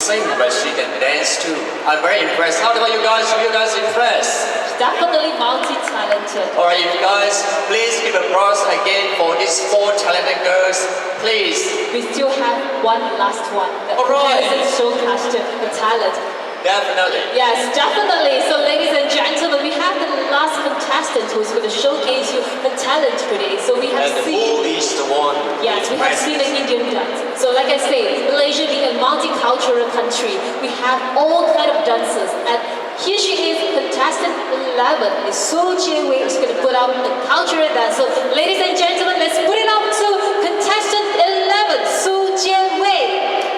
sing, but she can dance too. I'm very impressed. How about you guys? Are you guys impressed? Definitely multi-talented. Alright, you guys, please give applause again for these 4 talented girls, please. We still have one last one. Alright. Showcase the talent. Definitely. Yes, definitely. So ladies and gentlemen, we have the last contestant who's going to showcase you the talent today. So we have seen... Who is the one? Yes, we have seen the Indian dance. So like I say, Malaysia being a multicultural country, we have all kind of dancers. And here she is, contestant 11. Jie Wei is going to put up the cultural dance. So ladies and gentlemen, let's put it up to contestant 11, Jie Wei.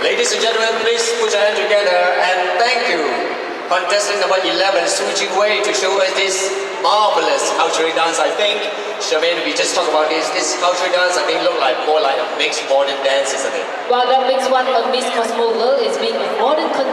Ladies and gentlemen, please put your hands together and thank you, contestant number 11, Jie Wei, to show us this marvelous cultural dance. I think, Charmaine, we just talked about this cultural dance. I think look like more like a mixed modern dance, isn't it? Well, that makes one of Miss Cosmo World is being a modern